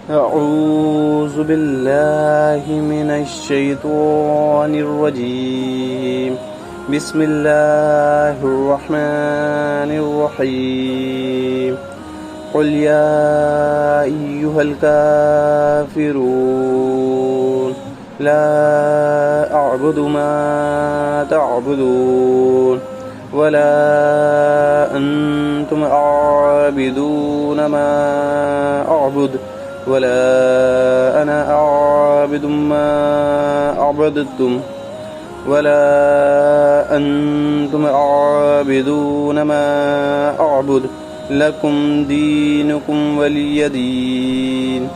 أعوذ بالله من الشيطان الرجيم. بسم الله الرحمن الرحيم. قل يا أيها الكافرون لا أعبد ما تعبدون ولا أنتم عابدون ما أعبد ولا أنا عابد ما عبدتم ولا أنتم عابدون ما أعبد لكم دينكم ولي دين.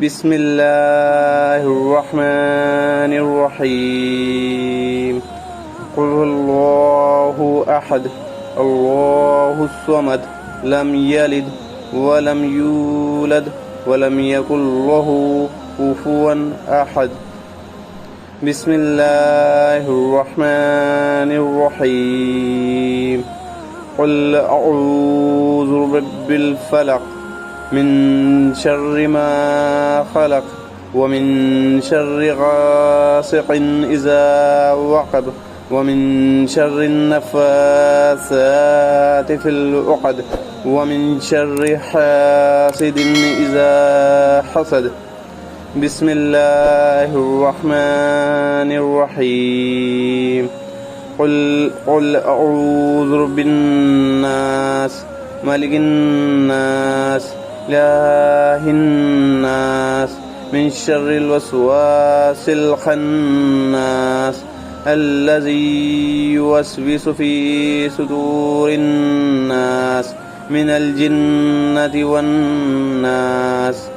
بسم الله الرحمن الرحيم. قل هو الله أحد الله الصمد لم يلد ولم يولد ولم يكن له كفوا أحد. بسم الله الرحمن الرحيم. قل أعوذ برب الفلق من شر ما خلق ومن شر غاسق إذا وقب ومن شر النفاثات في العقد ومن شر حاسد إذا حسد. بسم الله الرحمن الرحيم. قل أعوذ برب الناس ملك الناس إله الناس من شر الوسواس الخناس الذي يوسوس في صدور الناس من الجنة والناس.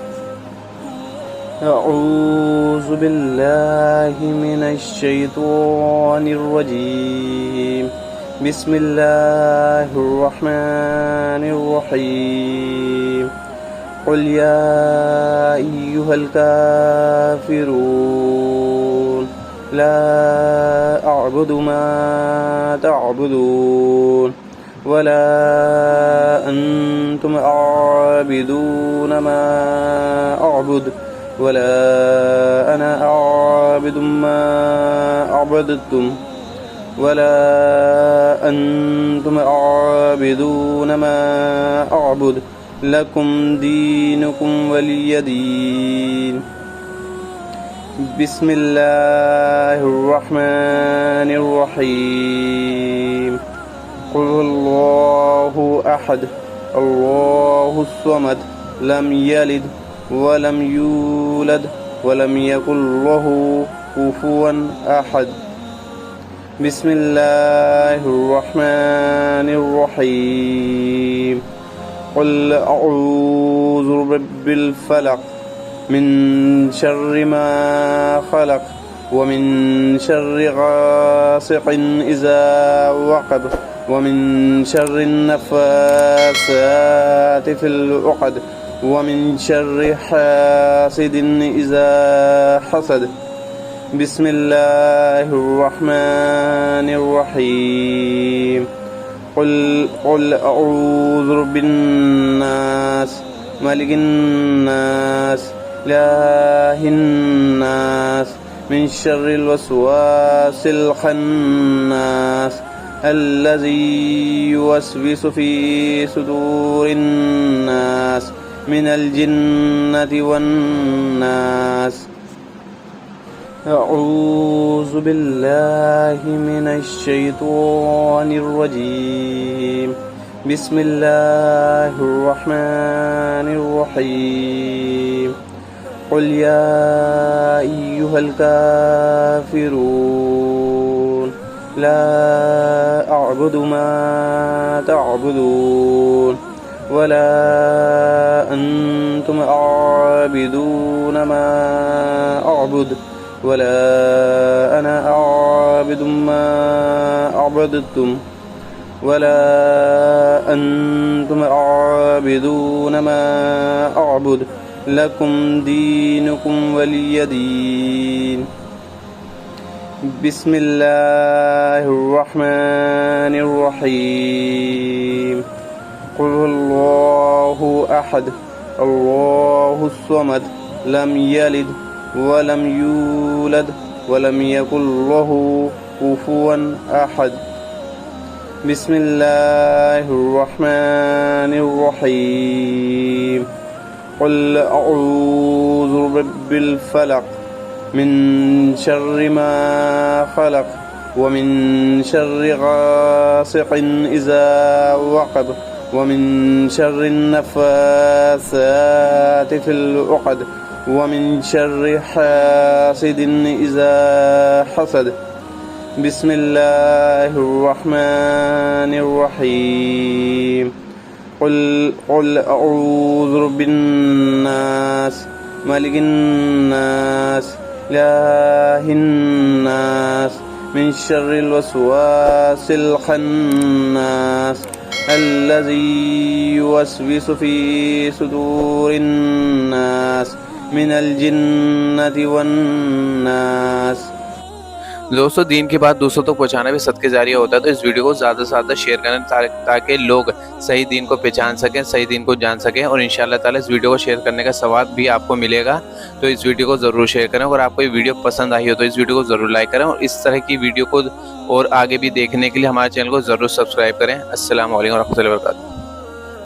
أعوذ بالله من الشيطان الرجيم. بسم الله الرحمن الرحيم. قل يا أيها الكافرون لا أعبد ما تعبدون ولا أنتم عابدون ما أعبد ولا أنا عابد ما عبدتم ولا أنتم عابدون ما أعبد لكم دينكم ولي دين. بسم الله الرحمن الرحيم. قل هو الله أحد الله الصمد لم يلد ولم يولد ولم يكن له كفوا أحد. بسم الله الرحمن الرحيم. قل أعوذ برب الفلق من شر ما خلق ومن شر غاسق إذا وقب ومن شر النفاثات في العقد ومن شر حاسد إذا حسد. بسم الله الرحمن الرحيم. قل أعوذ برب الناس ملك الناس إله الناس من شر الوسواس الخناس الذي يوسوس في صدور الناس من الجنة والناس. أعوذ بالله من الشيطان الرجيم. بسم الله الرحمن الرحيم. قل يا أيها الكافرون لا أعبد ما تعبدون ولا أنتم عابدون ما أعبد ولا أنا عابد ما عبدتم ولا أنتم عابدون ما أعبد لكم دينكم ولي دين. بسم الله الرحمن الرحيم. قل هو الله أحد الله الصمد لم يلد ولم يولد ولم يكن له كفوا أحد بسم الله الرحمن الرحيم قل أعوذ برب الفلق من شر ما خلق ومن شر غاسق إذا وقب ومن شر النفاثات في العقد ومن شر حاسد إذا حسد بسم الله الرحمن الرحيم قل أعوذ بالناس ملك الناس إله الناس من شر الوسواس الخناس الذي يوسوس في صدور الناس من الجنة والناस। दोस्तों, दीन की बात दूसरों तक पहुंचाना भी सदके जारिया होता है, तो इस वीडियो को ज़्यादा से ज़्यादा शेयर करें ताकि लोग सही दीन को पहचान सकें, सही दीन को जान सकें। और इंशाअल्लाह ताला इस वीडियो को शेयर करने का सवाब भी आपको मिलेगा। तो इस वीडियो को ज़रूर शेयर करें। और आपको ये वीडियो पसंद आई हो तो इस वीडियो को ज़रूर लाइक करें। और इस तरह की वीडियो को और आगे भी देखने के लिए हमारे चैनल को ज़रूर सब्सक्राइब करें। अस्सलामु अलैकुम व रहमतुल्लाहि व बरकातुहू।